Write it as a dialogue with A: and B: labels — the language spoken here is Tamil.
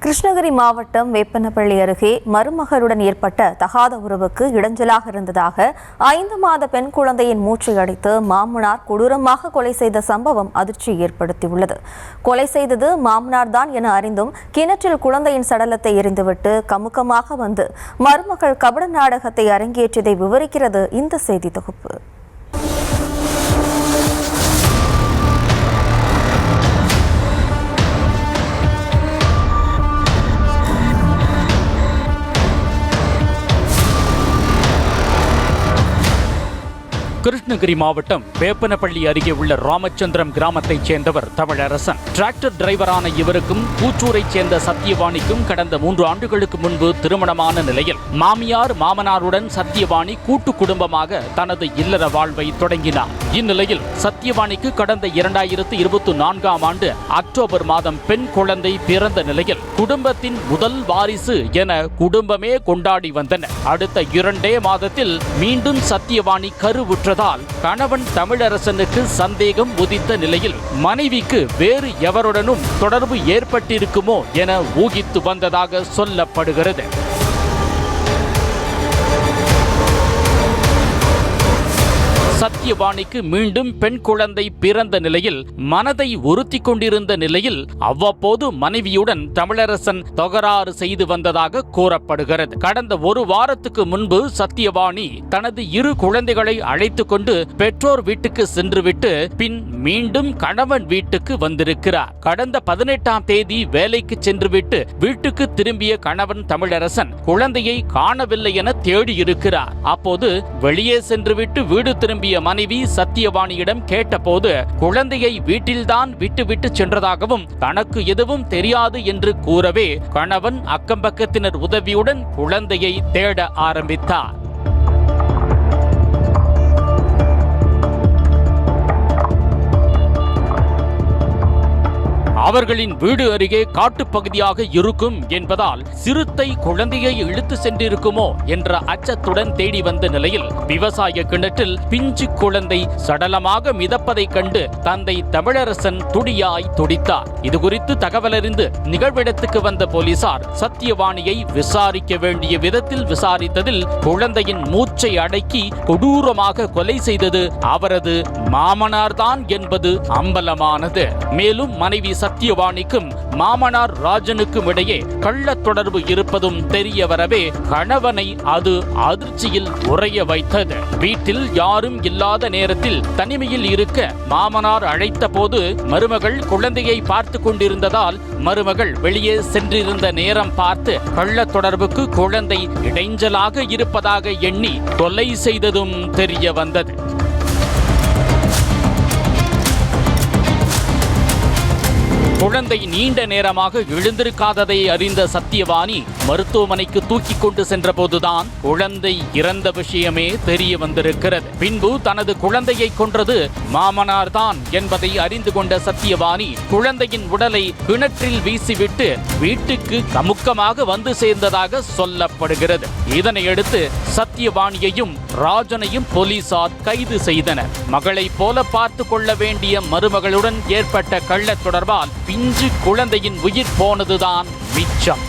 A: கிருஷ்ணகிரி மாவட்டம் வேப்பனப்பள்ளி அருகே மருமகளுடன் ஏற்பட்ட தகாத உறவுக்கு இடைஞ்சலாக இருந்ததாக 5 மாத பெண் குழந்தையின் மூச்சை அடைத்து மாமனார் கொடூரமாக கொலை செய்த சம்பவம் அதிர்ச்சி ஏற்படுத்தியுள்ளது. கொலை செய்தது மாமனார் தான் என அறிந்தும் கிணற்றில் குழந்தையின் சடலத்தை எறிந்துவிட்டு கமுக்கமாக வந்து மருமகள் கபட நாடகத்தை அரங்கேற்றியதை விவரிக்கிறது இந்த செய்தி தொகுப்பு.
B: கிருஷ்ணகிரி மாவட்டம் வேப்பனப்பள்ளி அருகே உள்ள ராமச்சந்திரம் கிராமத்தைச் சேர்ந்தவர் தமிழரசன். டிராக்டர் டிரைவரான இவருக்கும் கூச்சூரைச் சேர்ந்த சத்தியவாணிக்கும் கடந்த 3 ஆண்டுகளுக்கு முன்பு திருமணமான நிலையில் மாமியார் மாமனாருடன் சத்தியவாணி கூட்டு குடும்பமாக தனது இல்லற வாழ்வை தொடங்கினார். இந்நிலையில் சத்தியவாணிக்கு கடந்த 2024ஆம் ஆண்டு அக்டோபர் மாதம் பெண் குழந்தை பிறந்த நிலையில் குடும்பத்தின் முதல் வாரிசு என குடும்பமே கொண்டாடி வந்தனர். அடுத்த 2 மாதத்தில் மீண்டும் சத்தியவாணி கருவுற்ற கணவன் தமிழரசனுக்கு சந்தேகம் உதித்த நிலையில் மனைவிக்கு வேறு எவருடனும் தொடர்பு ஏற்பட்டிருக்குமோ என ஊகித்து வந்ததாக சொல்லப்படுகிறது. சத்தியவாணிக்கு மீண்டும் பெண் குழந்தை பிறந்த நிலையில் மனதை உறுத்தி கொண்டிருந்த நிலையில் அவ்வப்போது மனைவியுடன் தமிழரசன் தகராறு செய்து வந்ததாக கூறப்படுகிறது. கடந்த 1 வாரத்துக்கு முன்பு சத்தியவாணி தனது 2 குழந்தைகளை அழைத்துக் கொண்டு பெற்றோர் வீட்டுக்கு சென்றுவிட்டு பின் மீண்டும் கணவன் வீட்டுக்கு வந்திருக்கிறார். கடந்த 18ஆம் தேதி வேலைக்கு சென்றுவிட்டு வீட்டுக்கு திரும்பிய கணவன் தமிழரசன் குழந்தையை காணவில்லை என தேடி இருக்கிறார். அப்போது வெளியே சென்றுவிட்டு வீடு திரும்பிய மனைவி சத்தியவாணியிடம் கேட்டபோது குழந்தையை வீட்டில்தான் விட்டுவிட்டு சென்றதாகவும் தனக்கு எதுவும் தெரியாது என்று கூறவே கணவன் அக்கம்பக்கத்தினர் உதவியுடன் குழந்தையை தேட ஆரம்பித்தார். அவர்களின் வீடு அருகே காட்டுப்பகுதியாக இருக்கும் என்பதால் சிறுத்தை குழந்தையை இழுத்து சென்றிருக்குமோ என்ற அச்சத்துடன் தேடி வந்த நிலையில் விவசாய கிணற்றில் பிஞ்சு குழந்தை சடலமாக மிதப்பதைக் கண்டு தந்தை தமிழரசன் துடியாய் துடித்தார். இதுகுறித்து தகவலறிந்து நிகழ்விடத்துக்கு வந்த போலீசார் சத்தியவாணியை விசாரிக்க வேண்டிய விதத்தில் விசாரித்ததில் குழந்தையின் மூச்சை அடக்கி கொடூரமாக கொலை செய்தது அவரது மாமனார்தான் என்பது அம்பலமானது. மேலும் மனைவி சத்தியவாணிக்கும் மாமனார் ராஜனுக்கும் இடையே கள்ள தொடர்பு இருப்பதும் தெரிய வரவே கணவனை அது அதிர்ச்சியில் உறைய வைத்தது. வீட்டில் யாரும் இல்லாத நேரத்தில் தனிமையில் இருக்க மாமனார் அழைத்த போது மருமகள் குழந்தையை பார்த்து கொண்டிருந்ததால் மருமகள் வெளியே சென்றிருந்த நேரம் பார்த்து கள்ள தொடர்புக்கு குழந்தை இடைஞ்சலாக இருப்பதாக எண்ணி கொலை செய்ததும் தெரிய வந்தது. குழந்தை நீண்ட நேரமாக எழுந்திருக்காததை அறிந்த சத்தியவாணி மருத்துவமனைக்கு தூக்கி கொண்டு சென்ற போதுதான் குழந்தை இறந்த விஷயமே தெரிய வந்திருக்கிறது. பின்பு தனது குழந்தையை கொன்றது மாமனார் தான் என்பதை அறிந்து கொண்ட சத்தியவாணி குழந்தையின் உடலை கிணற்றில் வீசிவிட்டு வீட்டுக்கு கமுக்கமாக வந்து சேர்ந்ததாக சொல்லப்படுகிறது. இதனையடுத்து சத்தியவாணியையும் ராஜனையும் போலீசார் கைது செய்தனர். மகளை போல பார்த்து கொள்ள வேண்டிய மருமகளுடன் ஏற்பட்ட கள்ள தொடர்பால் பிஞ்சு குழந்தையின் உயிர் போனதுதான் மிச்சம்.